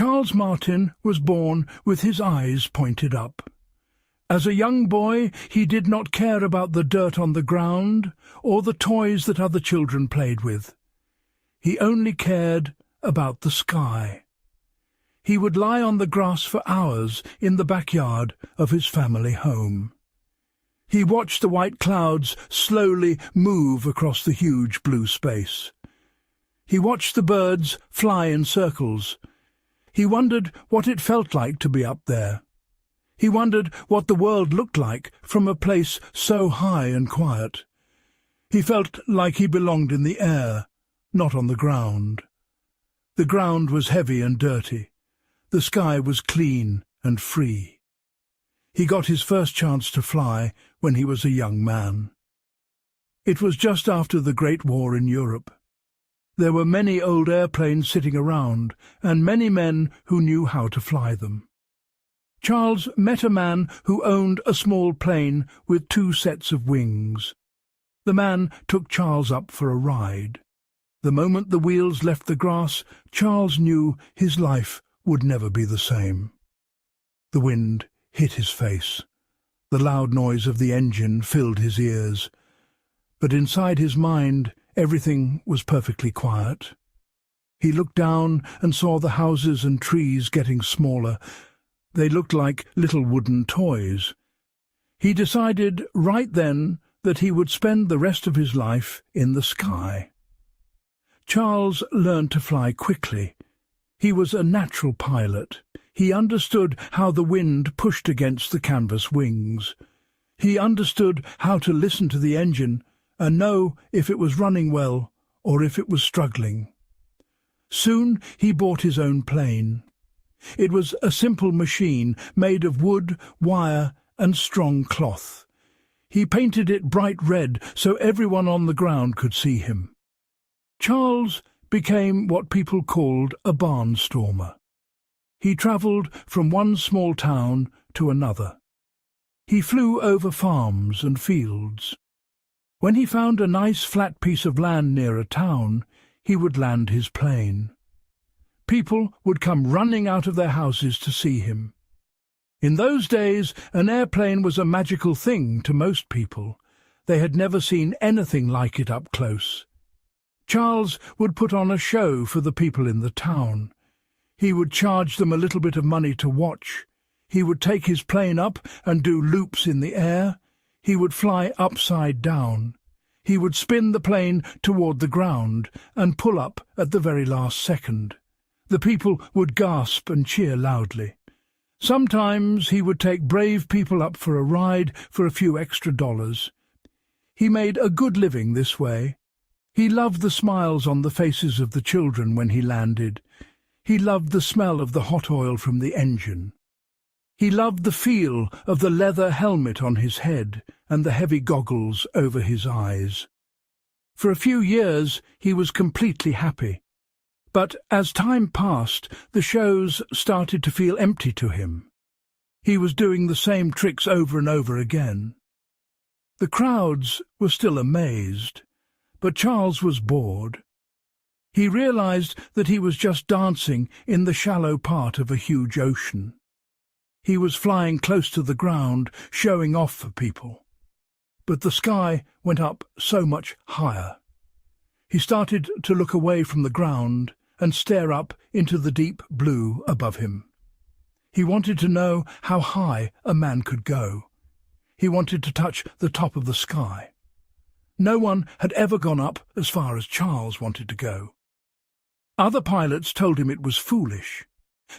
Charles Martin was born with his eyes pointed up. As a young boy, he did not care about the dirt on the ground or the toys that other children played with. He only cared about the sky. He would lie on the grass for hours in the backyard of his family home. He watched the white clouds slowly move across the huge blue space. He watched the birds fly in circles. He wondered what it felt like to be up there. He wondered what the world looked like from a place so high and quiet. He felt like he belonged in the air, not on the ground. The ground was heavy and dirty. The sky was clean and free. He got his first chance to fly when he was a young man. It was just after the Great War in Europe. There were many old airplanes sitting around, and many men who knew how to fly them. Charles met a man who owned a small plane with 2 sets of wings. The man took Charles up for a ride. The moment the wheels left the grass, Charles knew his life would never be the same. The wind hit his face. The loud noise of the engine filled his ears. But inside his mind, everything was perfectly quiet. He looked down and saw the houses and trees getting smaller. They looked like little wooden toys. He decided right then that he would spend the rest of his life in the sky. Charles learned to fly quickly. He was a natural pilot. He understood how the wind pushed against the canvas wings. He understood how to listen to the engine and know if it was running well or if it was struggling. Soon he bought his own plane. It was a simple machine made of wood, wire, and strong cloth. He painted it bright red so everyone on the ground could see him. Charles became what people called a barnstormer. He travelled from one small town to another. He flew over farms and fields. When he found a nice flat piece of land near a town, he would land his plane. People would come running out of their houses to see him. In those days, an airplane was a magical thing to most people. They had never seen anything like it up close. Charles would put on a show for the people in the town. He would charge them a little bit of money to watch. He would take his plane up and do loops in the air. He would fly upside down. He would spin the plane toward the ground and pull up at the very last second. The people would gasp and cheer loudly. Sometimes he would take brave people up for a ride for a few extra dollars. He made a good living this way. He loved the smiles on the faces of the children when he landed. He loved the smell of the hot oil from the engine. He loved the feel of the leather helmet on his head and the heavy goggles over his eyes. For a few years he was completely happy. But as time passed, the shows started to feel empty to him. He was doing the same tricks over and over again. The crowds were still amazed, but Charles was bored. He realized that he was just dancing in the shallow part of a huge ocean. He was flying close to the ground, showing off for people. But the sky went up so much higher. He started to look away from the ground and stare up into the deep blue above him. He wanted to know how high a man could go. He wanted to touch the top of the sky. No one had ever gone up as far as Charles wanted to go. Other pilots told him it was foolish.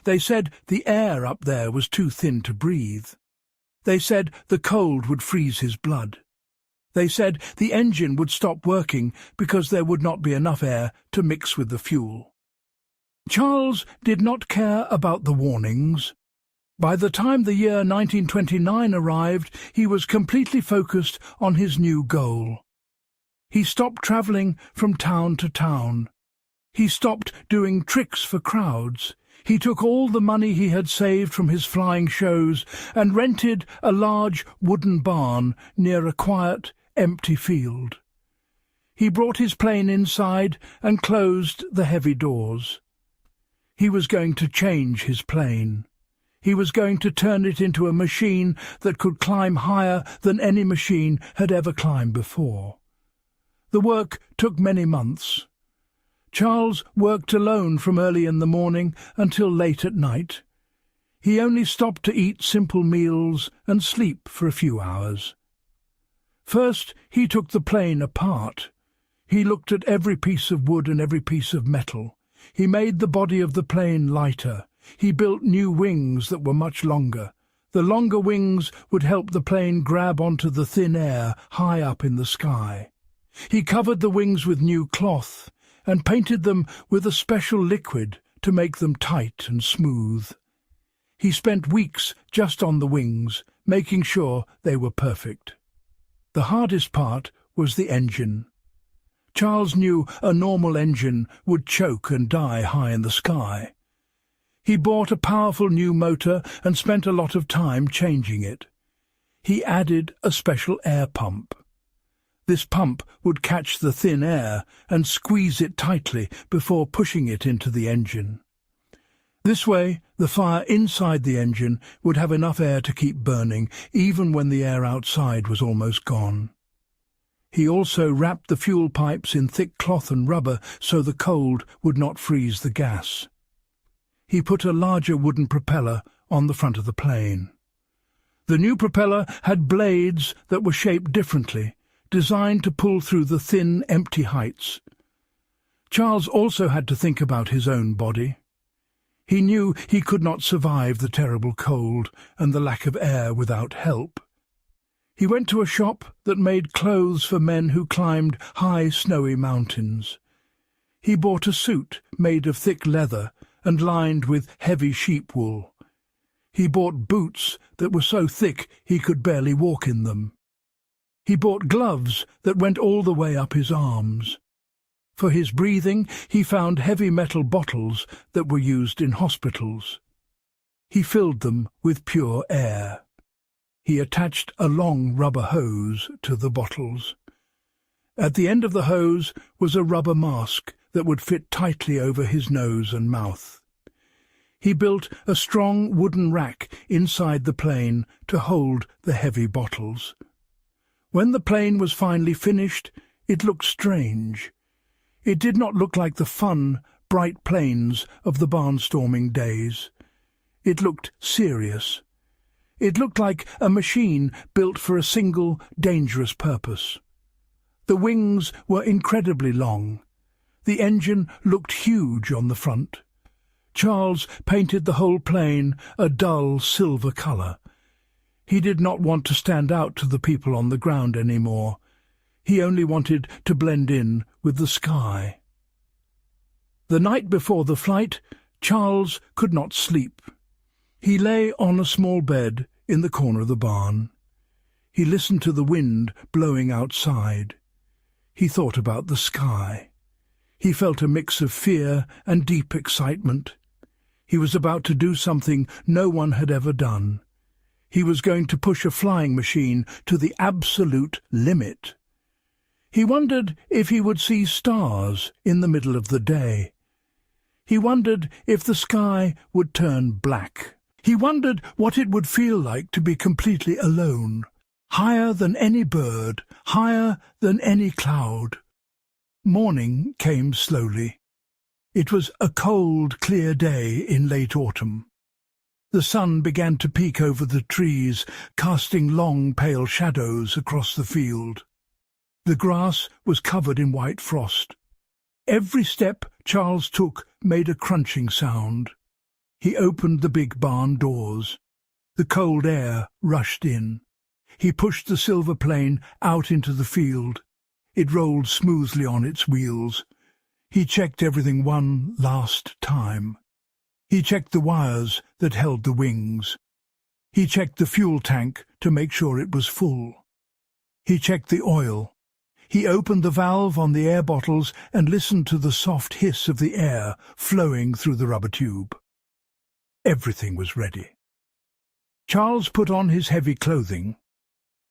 They said the air up there was too thin to breathe. They said the cold would freeze his blood. They said the engine would stop working because there would not be enough air to mix with the fuel. Charles did not care about the warnings. By the time the year 1929 arrived, he was completely focused on his new goal. He stopped travelling from town to town. He stopped doing tricks for crowds. He took all the money he had saved from his flying shows and rented a large wooden barn near a quiet, empty field. He brought his plane inside and closed the heavy doors. He was going to change his plane. He was going to turn it into a machine that could climb higher than any machine had ever climbed before. The work took many months. Charles worked alone from early in the morning until late at night. He only stopped to eat simple meals and sleep for a few hours. First, he took the plane apart. He looked at every piece of wood and every piece of metal. He made the body of the plane lighter. He built new wings that were much longer. The longer wings would help the plane grab onto the thin air high up in the sky. He covered the wings with new cloth and painted them with a special liquid to make them tight and smooth. He spent weeks just on the wings, making sure they were perfect. The hardest part was the engine. Charles knew a normal engine would choke and die high in the sky. He bought a powerful new motor and spent a lot of time changing it. He added a special air pump. This pump would catch the thin air and squeeze it tightly before pushing it into the engine. This way, the fire inside the engine would have enough air to keep burning, even when the air outside was almost gone. He also wrapped the fuel pipes in thick cloth and rubber so the cold would not freeze the gas. He put a larger wooden propeller on the front of the plane. The new propeller had blades that were shaped differently, designed to pull through the thin, empty heights. Charles also had to think about his own body. He knew he could not survive the terrible cold and the lack of air without help. He went to a shop that made clothes for men who climbed high, snowy mountains. He bought a suit made of thick leather and lined with heavy sheep wool. He bought boots that were so thick he could barely walk in them. He bought gloves that went all the way up his arms. For his breathing, he found heavy metal bottles that were used in hospitals. He filled them with pure air. He attached a long rubber hose to the bottles. At the end of the hose was a rubber mask that would fit tightly over his nose and mouth. He built a strong wooden rack inside the plane to hold the heavy bottles. When the plane was finally finished, it looked strange. It did not look like the fun, bright planes of the barnstorming days. It looked serious. It looked like a machine built for a single, dangerous purpose. The wings were incredibly long. The engine looked huge on the front. Charles painted the whole plane a dull silver colour. He did not want to stand out to the people on the ground any more. He only wanted to blend in with the sky. The night before the flight, Charles could not sleep. He lay on a small bed in the corner of the barn. He listened to the wind blowing outside. He thought about the sky. He felt a mix of fear and deep excitement. He was about to do something no one had ever done. He was going to push a flying machine to the absolute limit. He wondered if he would see stars in the middle of the day. He wondered if the sky would turn black. He wondered what it would feel like to be completely alone, higher than any bird, higher than any cloud. Morning came slowly. It was a cold, clear day in late autumn. The sun began to peek over the trees, casting long, pale shadows across the field. The grass was covered in white frost. Every step Charles took made a crunching sound. He opened the big barn doors. The cold air rushed in. He pushed the silver plane out into the field. It rolled smoothly on its wheels. He checked everything one last time. He checked the wires that held the wings. He checked the fuel tank to make sure it was full. He checked the oil. He opened the valve on the air bottles and listened to the soft hiss of the air flowing through the rubber tube. Everything was ready. Charles put on his heavy clothing.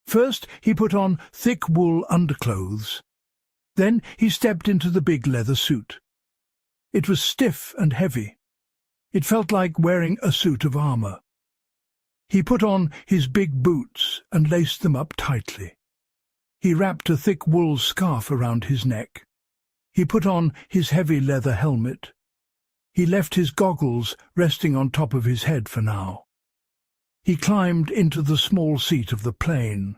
First he put on thick wool underclothes. Then he stepped into the big leather suit. It was stiff and heavy. It felt like wearing a suit of armor. He put on his big boots and laced them up tightly. He wrapped a thick wool scarf around his neck. He put on his heavy leather helmet. He left his goggles resting on top of his head for now. He climbed into the small seat of the plane.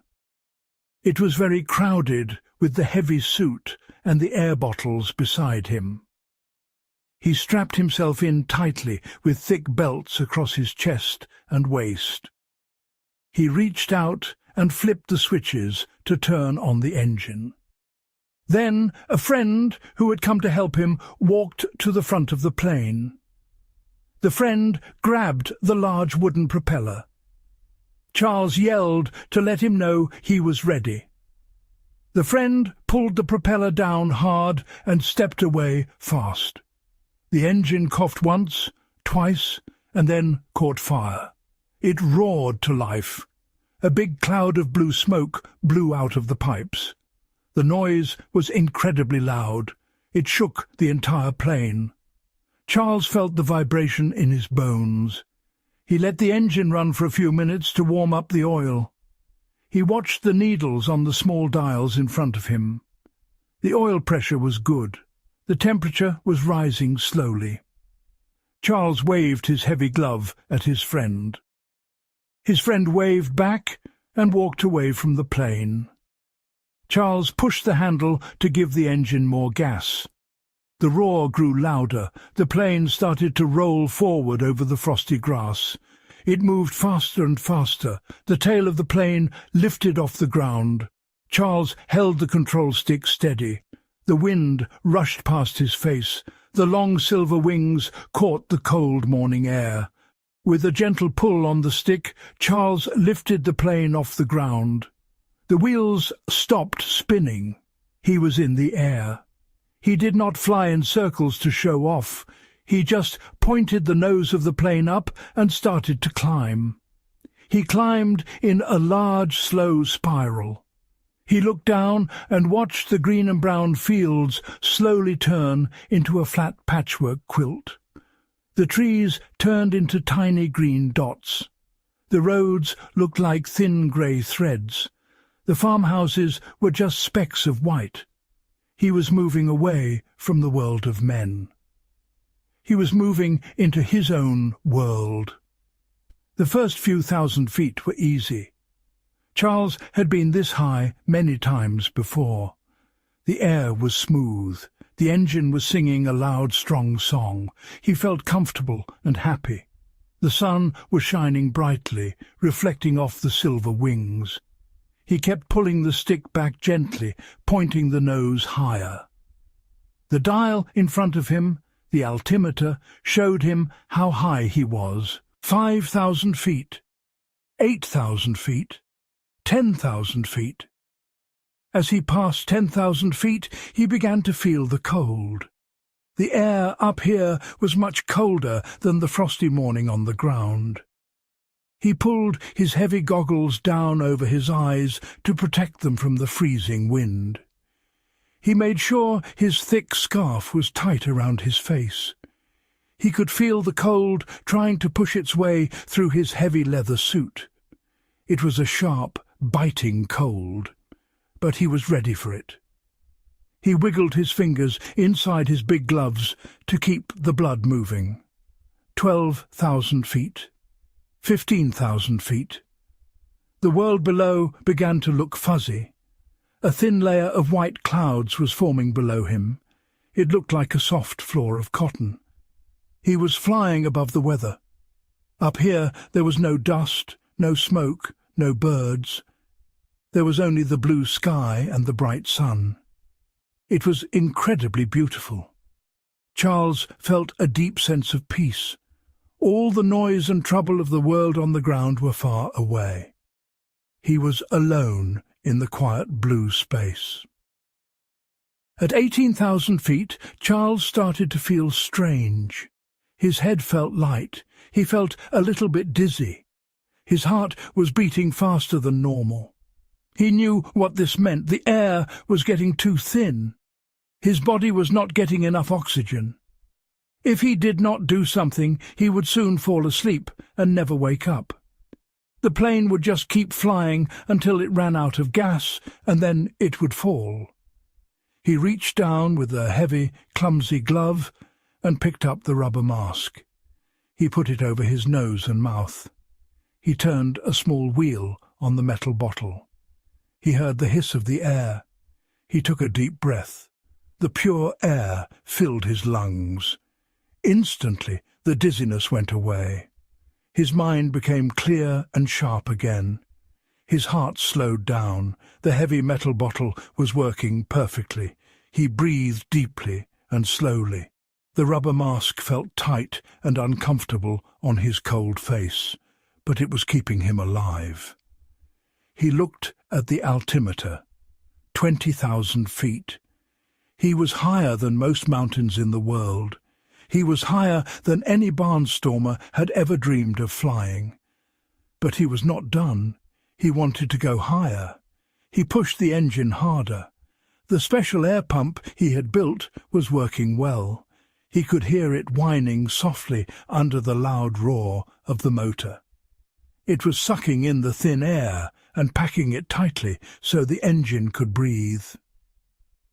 It was very crowded with the heavy suit and the air bottles beside him. He strapped himself in tightly with thick belts across his chest and waist. He reached out and flipped the switches to turn on the engine. Then a friend who had come to help him walked to the front of the plane. The friend grabbed the large wooden propeller. Charles yelled to let him know he was ready. The friend pulled the propeller down hard and stepped away fast. The engine coughed once, twice, and then caught fire. It roared to life. A big cloud of blue smoke blew out of the pipes. The noise was incredibly loud. It shook the entire plane. Charles felt the vibration in his bones. He let the engine run for a few minutes to warm up the oil. He watched the needles on the small dials in front of him. The oil pressure was good. The temperature was rising slowly. Charles waved his heavy glove at his friend. His friend waved back and walked away from the plane. Charles pushed the handle to give the engine more gas. The roar grew louder. The plane started to roll forward over the frosty grass. It moved faster and faster. The tail of the plane lifted off the ground. Charles held the control stick steady. The wind rushed past his face. The long silver wings caught the cold morning air. With a gentle pull on the stick, Charles lifted the plane off the ground. The wheels stopped spinning. He was in the air. He did not fly in circles to show off. He just pointed the nose of the plane up and started to climb. He climbed in a large, slow spiral. He looked down and watched the green and brown fields slowly turn into a flat patchwork quilt. The trees turned into tiny green dots. The roads looked like thin grey threads. The farmhouses were just specks of white. He was moving away from the world of men. He was moving into his own world. The first few thousand feet were easy. Charles had been this high many times before. The air was smooth. The engine was singing a loud, strong song. He felt comfortable and happy. The sun was shining brightly, reflecting off the silver wings. He kept pulling the stick back gently, pointing the nose higher. The dial in front of him, the altimeter, showed him how high he was. 5,000 feet, 8,000 feet, 10,000 feet. As he passed 10,000 feet, he began to feel the cold. The air up here was much colder than the frosty morning on the ground. He pulled his heavy goggles down over his eyes to protect them from the freezing wind. He made sure his thick scarf was tight around his face. He could feel the cold trying to push its way through his heavy leather suit. It was a sharp, biting cold, but he was ready for it. He wiggled his fingers inside his big gloves to keep the blood moving. 12,000 feet. 15,000 feet. The world below began to look fuzzy. A thin layer of white clouds was forming below him. It looked like a soft floor of cotton. He was flying above the weather. Up here there was no dust, no smoke, no birds. There was only the blue sky and the bright sun. It was incredibly beautiful. Charles felt a deep sense of peace. All the noise and trouble of the world on the ground were far away. He was alone in the quiet blue space. At 18,000 feet, Charles started to feel strange. His head felt light. He felt a little bit dizzy. His heart was beating faster than normal. He knew what this meant. The air was getting too thin. His body was not getting enough oxygen. If he did not do something, he would soon fall asleep and never wake up. The plane would just keep flying until it ran out of gas, and then it would fall. He reached down with a heavy, clumsy glove and picked up the rubber mask. He put it over his nose and mouth. He turned a small wheel on the metal bottle. He heard the hiss of the air. He took a deep breath. The pure air filled his lungs. Instantly, the dizziness went away. His mind became clear and sharp again. His heart slowed down. The heavy metal bottle was working perfectly. He breathed deeply and slowly. The rubber mask felt tight and uncomfortable on his cold face, but it was keeping him alive. He looked at the altimeter. 20,000 feet. He was higher than most mountains in the world. He was higher than any barnstormer had ever dreamed of flying. But he was not done. He wanted to go higher. He pushed the engine harder. The special air pump he had built was working well. He could hear it whining softly under the loud roar of the motor. It was sucking in the thin air and packing it tightly so the engine could breathe.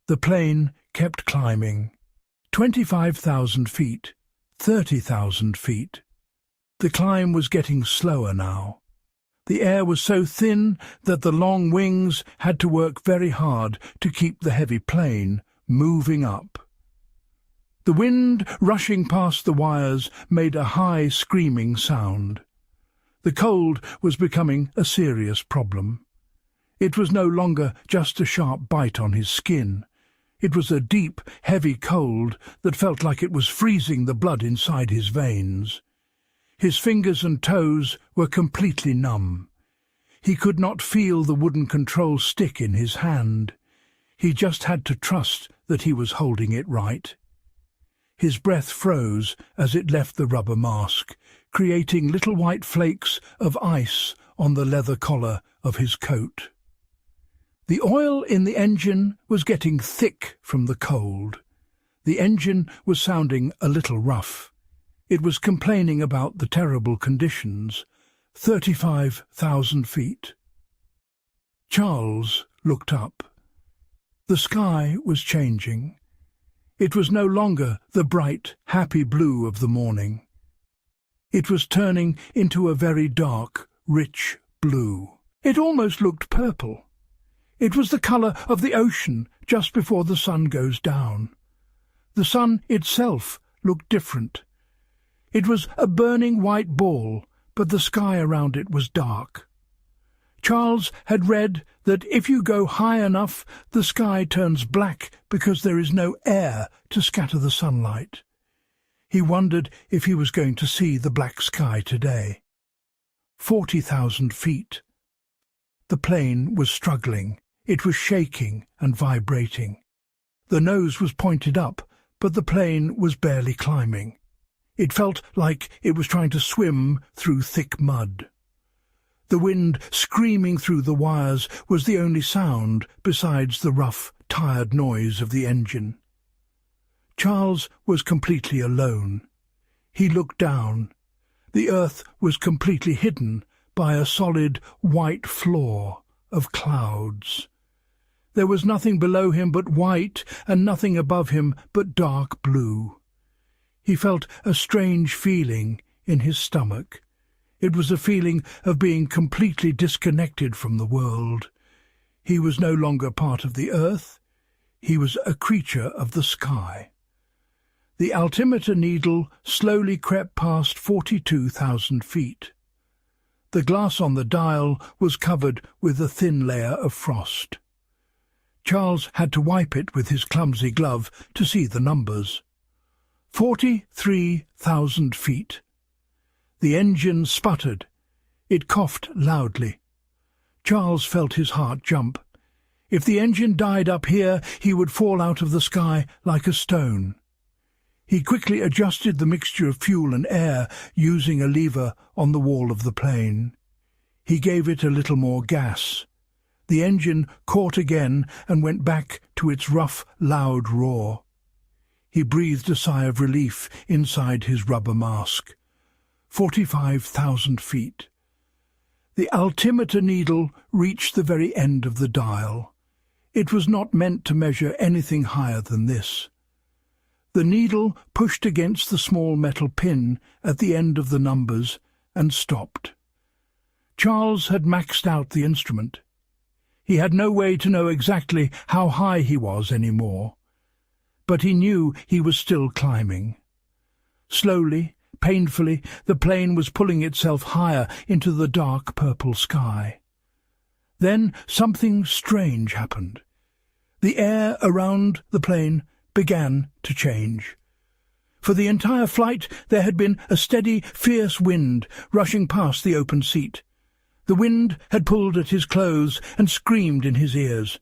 The plane kept climbing. 25,000 feet, 30,000 feet. The climb was getting slower now. The air was so thin that the long wings had to work very hard to keep the heavy plane moving up. The wind rushing past the wires made a high screaming sound. The cold was becoming a serious problem. It was no longer just a sharp bite on his skin. It was a deep, heavy cold that felt like it was freezing the blood inside his veins. His fingers and toes were completely numb. He could not feel the wooden control stick in his hand. He just had to trust that he was holding it right. His breath froze as it left the rubber mask, creating little white flakes of ice on the leather collar of his coat. The oil in the engine was getting thick from the cold. The engine was sounding a little rough. It was complaining about the terrible conditions. 35,000 feet. Charles looked up. The sky was changing. It was no longer the bright, happy blue of the morning. It was turning into a very dark, rich blue. It almost looked purple. It was the colour of the ocean just before the sun goes down. The sun itself looked different. It was a burning white ball, but the sky around it was dark. Charles had read that if you go high enough, the sky turns black because there is no air to scatter the sunlight. He wondered if he was going to see the black sky today. 40,000 feet. The plane was struggling. It was shaking and vibrating. The nose was pointed up, but the plane was barely climbing. It felt like it was trying to swim through thick mud. The wind screaming through the wires was the only sound besides the rough, tired noise of the engine. Charles was completely alone. He looked down. The earth was completely hidden by a solid white floor of clouds. There was nothing below him but white, and nothing above him but dark blue. He felt a strange feeling in his stomach. It was a feeling of being completely disconnected from the world. He was no longer part of the earth. He was a creature of the sky. The altimeter needle slowly crept past 42,000 feet. The glass on the dial was covered with a thin layer of frost. Charles had to wipe it with his clumsy glove to see the numbers. 43,000 feet. The engine sputtered. It coughed loudly. Charles felt his heart jump. If the engine died up here, he would fall out of the sky like a stone. He quickly adjusted the mixture of fuel and air using a lever on the wall of the plane. He gave it a little more gas. The engine caught again and went back to its rough, loud roar. He breathed a sigh of relief inside his rubber mask. 45,000 feet. The altimeter needle reached the very end of the dial. It was not meant to measure anything higher than this. The needle pushed against the small metal pin at the end of the numbers and stopped. Charles had maxed out the instrument. He had no way to know exactly how high he was anymore, but he knew he was still climbing. Slowly, painfully, the plane was pulling itself higher into the dark purple sky. Then something strange happened. The air around the plane began to change. For the entire flight there had been a steady, fierce wind rushing past the open seat. The wind had pulled at his clothes and screamed in his ears.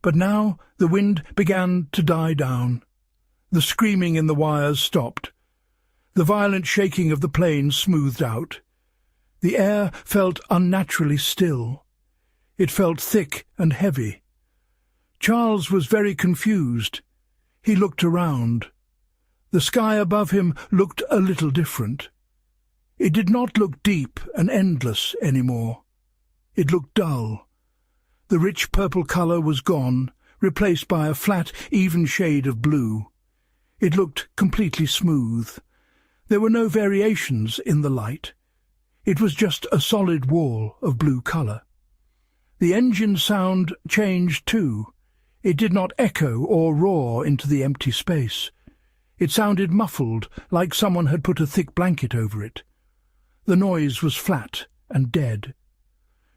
But now the wind began to die down. The screaming in the wires stopped. The violent shaking of the plane smoothed out. The air felt unnaturally still. It felt thick and heavy. Charles was very confused. He looked around. The sky above him looked a little different. It did not look deep and endless anymore. It looked dull. The rich purple colour was gone, replaced by a flat, even shade of blue. It looked completely smooth. There were no variations in the light. It was just a solid wall of blue colour. The engine sound changed too. It did not echo or roar into the empty space. It sounded muffled, like someone had put a thick blanket over it. The noise was flat and dead.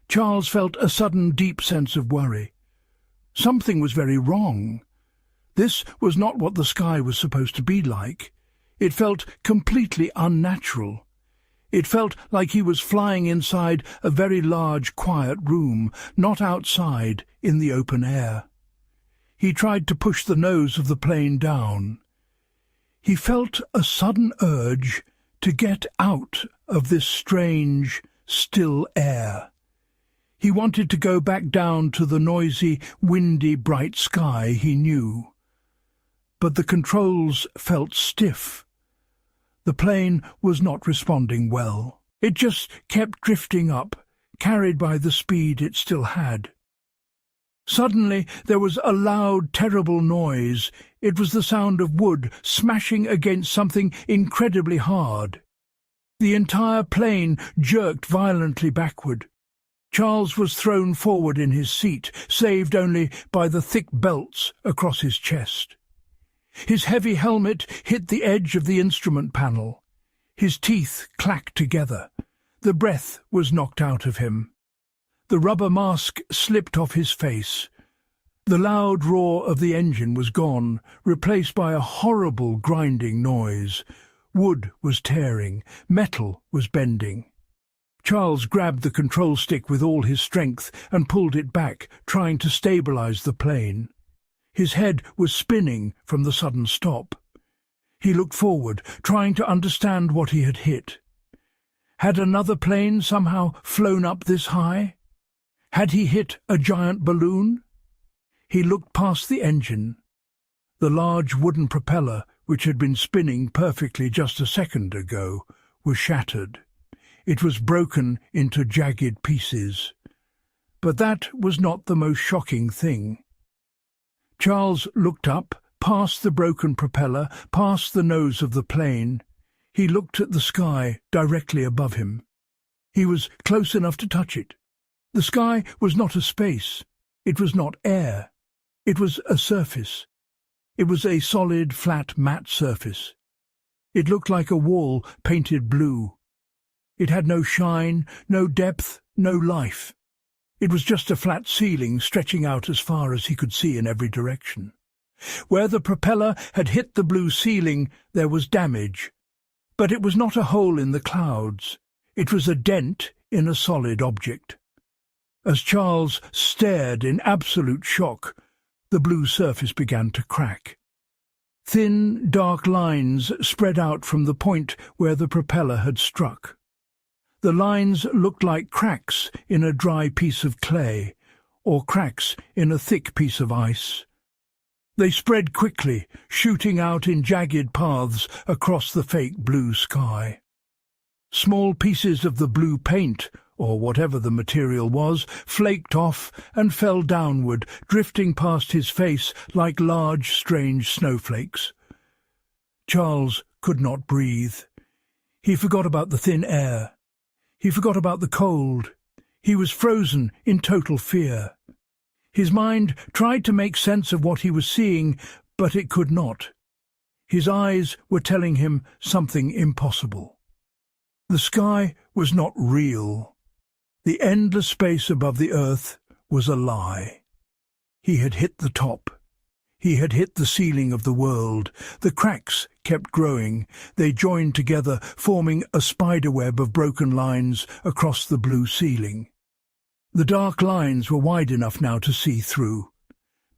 Charles felt a sudden deep sense of worry. Something was very wrong. This was not what the sky was supposed to be like. It felt completely unnatural. It felt like he was flying inside a very large, quiet room, not outside in the open air. He tried to push the nose of the plane down. He felt a sudden urge to get out of this strange, still air. He wanted to go back down to the noisy, windy, bright sky he knew. But the controls felt stiff. The plane was not responding well. It just kept drifting up, carried by the speed it still had. Suddenly there was a loud, terrible noise. It was the sound of wood smashing against something incredibly hard. The entire plane jerked violently backward. Charles was thrown forward in his seat, saved only by the thick belts across his chest. His heavy helmet hit the edge of the instrument panel. His teeth clacked together. The breath was knocked out of him. The rubber mask slipped off his face. The loud roar of the engine was gone, replaced by a horrible grinding noise. Wood was tearing, metal was bending. Charles grabbed the control stick with all his strength and pulled it back, trying to stabilize the plane. His head was spinning from the sudden stop. He looked forward, trying to understand what he had hit. Had another plane somehow flown up this high? Had he hit a giant balloon? He looked past the engine. The large wooden propeller, which had been spinning perfectly just a second ago, was shattered. It was broken into jagged pieces. But that was not the most shocking thing. Charles looked up, past the broken propeller, past the nose of the plane. He looked at the sky directly above him. He was close enough to touch it. The sky was not a space. It was not air. It was a surface. It was a solid, flat, matte surface. It looked like a wall painted blue. It had no shine, no depth, no life. It was just a flat ceiling stretching out as far as he could see in every direction. Where the propeller had hit the blue ceiling, there was damage. But it was not a hole in the clouds. It was a dent in a solid object. As Charles stared in absolute shock, the blue surface began to crack. Thin, dark lines spread out from the point where the propeller had struck. The lines looked like cracks in a dry piece of clay, or cracks in a thick piece of ice. They spread quickly, shooting out in jagged paths across the fake blue sky. Small pieces of the blue paint, or whatever the material was, flaked off and fell downward, drifting past his face like large, strange snowflakes. Charles could not breathe. He forgot about the thin air. He forgot about the cold. He was frozen in total fear. His mind tried to make sense of what he was seeing, but it could not. His eyes were telling him something impossible. The sky was not real. The endless space above the earth was a lie. He had hit the top. He had hit the ceiling of the world. The cracks kept growing. They joined together, forming a spiderweb of broken lines across the blue ceiling. The dark lines were wide enough now to see through.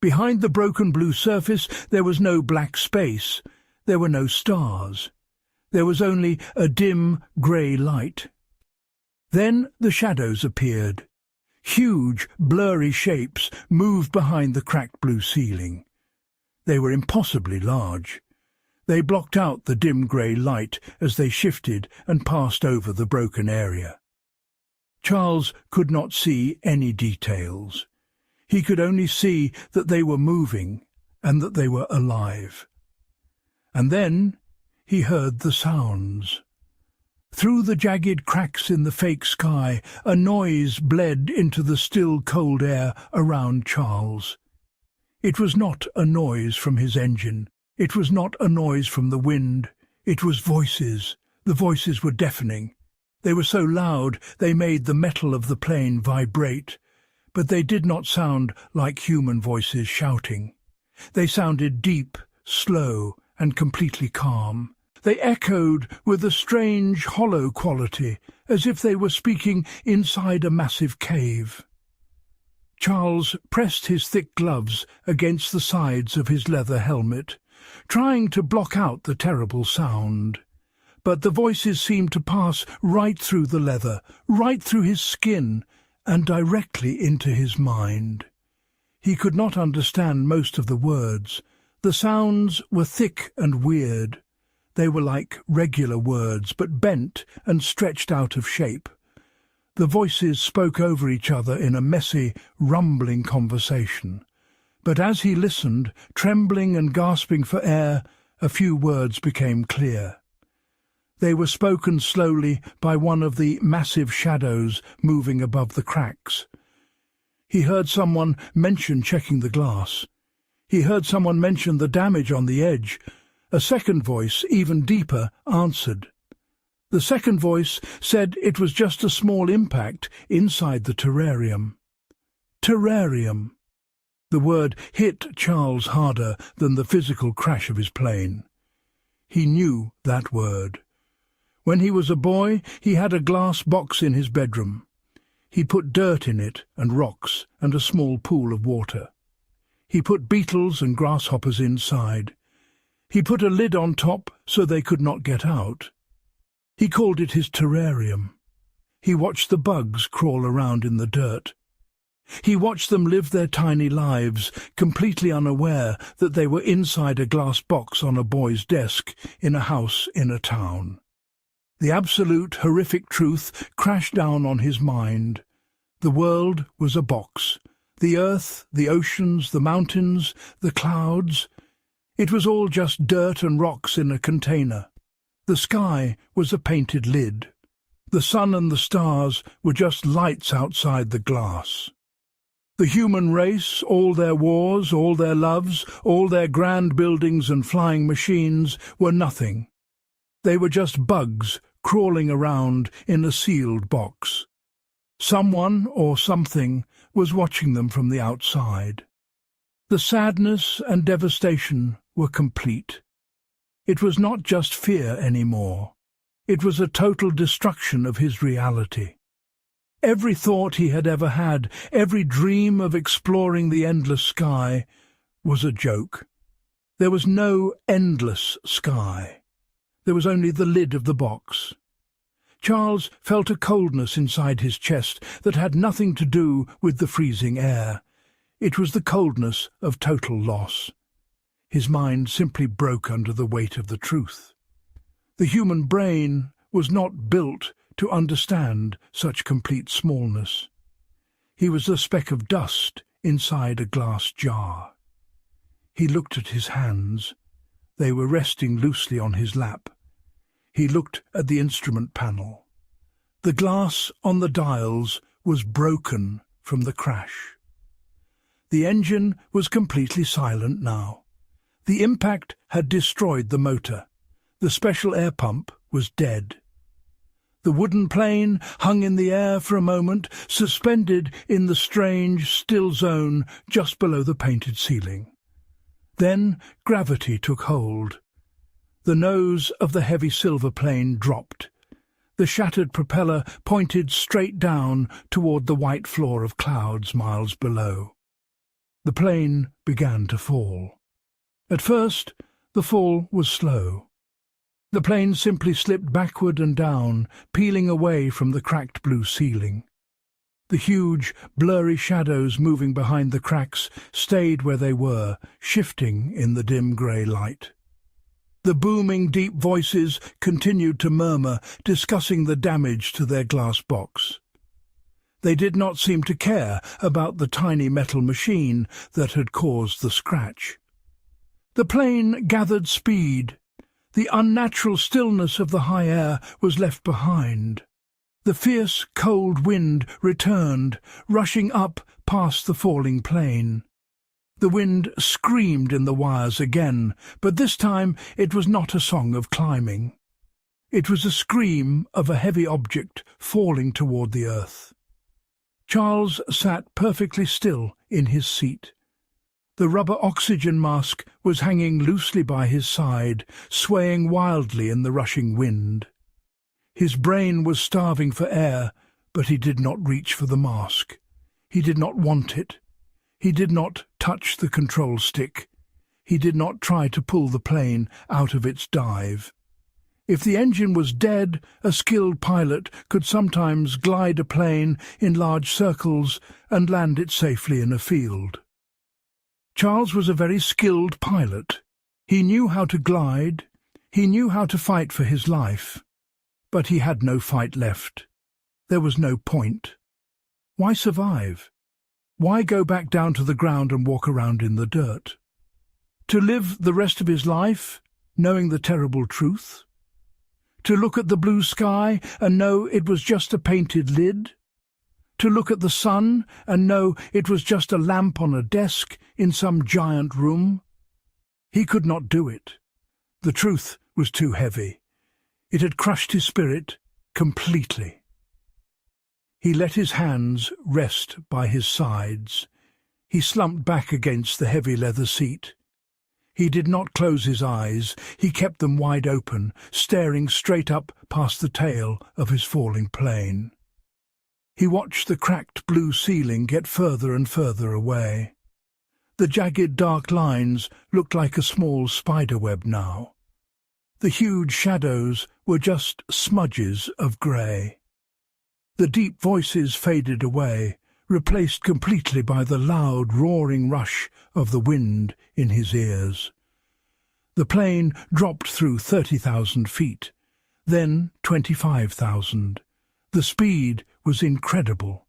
Behind the broken blue surface there was no black space. There were no stars. There was only a dim grey light. Then the shadows appeared. Huge, blurry shapes moved behind the cracked blue ceiling. They were impossibly large. They blocked out the dim grey light as they shifted and passed over the broken area. Charles could not see any details. He could only see that they were moving and that they were alive. And then he heard the sounds. Through the jagged cracks in the fake sky, a noise bled into the still cold air around Charles. It was not a noise from his engine. It was not a noise from the wind. It was voices. The voices were deafening. They were so loud they made the metal of the plane vibrate, but they did not sound like human voices shouting. They sounded deep, slow, and completely calm. They echoed with a strange, hollow quality, as if they were speaking inside a massive cave. Charles pressed his thick gloves against the sides of his leather helmet, trying to block out the terrible sound. But the voices seemed to pass right through the leather, right through his skin, and directly into his mind. He could not understand most of the words. The sounds were thick and weird. They were like regular words, but bent and stretched out of shape. The voices spoke over each other in a messy, rumbling conversation. But as he listened, trembling and gasping for air, a few words became clear. They were spoken slowly by one of the massive shadows moving above the cracks. He heard someone mention checking the glass. He heard someone mention the damage on the edge. A second voice, even deeper, answered. The second voice said it was just a small impact inside the terrarium. Terrarium. The word hit Charles harder than the physical crash of his plane. He knew that word. When he was a boy, he had a glass box in his bedroom. He put dirt in it and rocks and a small pool of water. He put beetles and grasshoppers inside. He put a lid on top so they could not get out. He called it his terrarium. He watched the bugs crawl around in the dirt. He watched them live their tiny lives, completely unaware that they were inside a glass box on a boy's desk in a house in a town. The absolute, horrific truth crashed down on his mind. The world was a box. The earth, the oceans, the mountains, the clouds. It was all just dirt and rocks in a container. The sky was a painted lid. The sun and the stars were just lights outside the glass. The human race, all their wars, all their loves, all their grand buildings and flying machines, were nothing. They were just bugs crawling around in a sealed box. Someone or something was watching them from the outside. The sadness and devastation were complete. It was not just fear anymore. It was a total destruction of his reality. Every thought he had ever had, every dream of exploring the endless sky, was a joke. There was no endless sky. There was only the lid of the box. Charles felt a coldness inside his chest that had nothing to do with the freezing air. It was the coldness of total loss. His mind simply broke under the weight of the truth. The human brain was not built to understand such complete smallness. He was a speck of dust inside a glass jar. He looked at his hands. They were resting loosely on his lap. He looked at the instrument panel. The glass on the dials was broken from the crash. The engine was completely silent now. The impact had destroyed the motor. The special air pump was dead. The wooden plane hung in the air for a moment, suspended in the strange, still zone just below the painted ceiling. Then gravity took hold. The nose of the heavy silver plane dropped. The shattered propeller pointed straight down toward the white floor of clouds miles below. The plane began to fall. At first, the fall was slow. The plane simply slipped backward and down, peeling away from the cracked blue ceiling. The huge, blurry shadows moving behind the cracks stayed where they were, shifting in the dim grey light. The booming, deep voices continued to murmur, discussing the damage to their glass box. They did not seem to care about the tiny metal machine that had caused the scratch. The plane gathered speed. The unnatural stillness of the high air was left behind. The fierce, cold wind returned, rushing up past the falling plane. The wind screamed in the wires again, but this time it was not a song of climbing. It was a scream of a heavy object falling toward the earth. Charles sat perfectly still in his seat. The rubber oxygen mask was hanging loosely by his side, swaying wildly in the rushing wind. His brain was starving for air, but he did not reach for the mask. He did not want it. He did not touch the control stick. He did not try to pull the plane out of its dive. If the engine was dead, a skilled pilot could sometimes glide a plane in large circles and land it safely in a field. Charles was a very skilled pilot. He knew how to glide. He knew how to fight for his life. But he had no fight left. There was no point. Why survive? Why go back down to the ground and walk around in the dirt? To live the rest of his life, knowing the terrible truth? To look at the blue sky and know it was just a painted lid? To look at the sun and know it was just a lamp on a desk in some giant room? He could not do it. The truth was too heavy. It had crushed his spirit completely. He let his hands rest by his sides. He slumped back against the heavy leather seat. He did not close his eyes. He kept them wide open, staring straight up past the tail of his falling plane. He watched the cracked blue ceiling get further and further away. The jagged dark lines looked like a small spiderweb now. The huge shadows were just smudges of grey. The deep voices faded away, replaced completely by the loud, roaring rush of the wind in his ears. The plane dropped through 30,000 feet, then 25,000. The speed was incredible.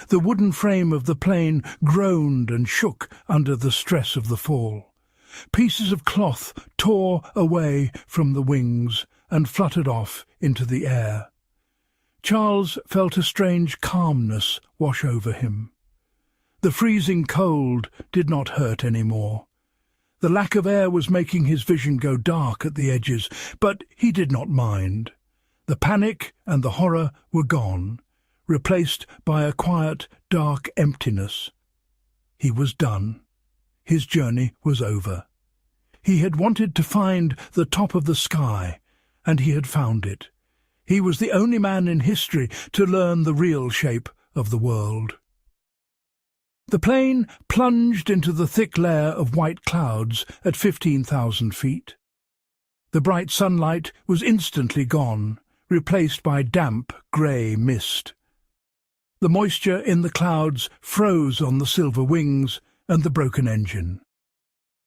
The wooden frame of the plane groaned and shook under the stress of the fall. Pieces of cloth tore away from the wings and fluttered off into the air. Charles felt a strange calmness wash over him. The freezing cold did not hurt any more. The lack of air was making his vision go dark at the edges, but he did not mind. The panic and the horror were gone, replaced by a quiet, dark emptiness. He was done. His journey was over. He had wanted to find the top of the sky, and he had found it. He was the only man in history to learn the real shape of the world. The plane plunged into the thick layer of white clouds at 15,000 feet. The bright sunlight was instantly gone, replaced by damp, grey mist. The moisture in the clouds froze on the silver wings and the broken engine.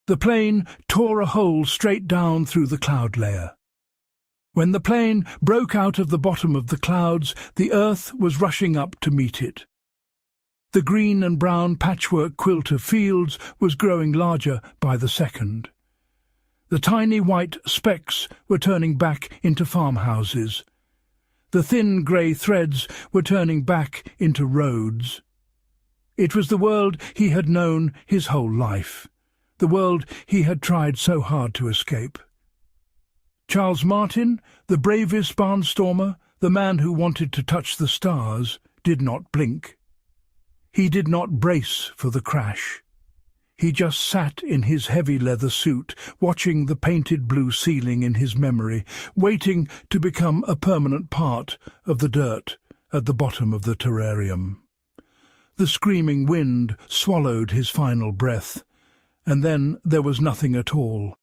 The plane tore a hole straight down through the cloud layer. When the plane broke out of the bottom of the clouds, the earth was rushing up to meet it. The green and brown patchwork quilt of fields was growing larger by the second. The tiny white specks were turning back into farmhouses. The thin grey threads were turning back into roads. It was the world he had known his whole life, the world he had tried so hard to escape. Charles Martin, the bravest barnstormer, the man who wanted to touch the stars, did not blink. He did not brace for the crash. He just sat in his heavy leather suit, watching the painted blue ceiling in his memory, waiting to become a permanent part of the dirt at the bottom of the terrarium. The screaming wind swallowed his final breath, and then there was nothing at all.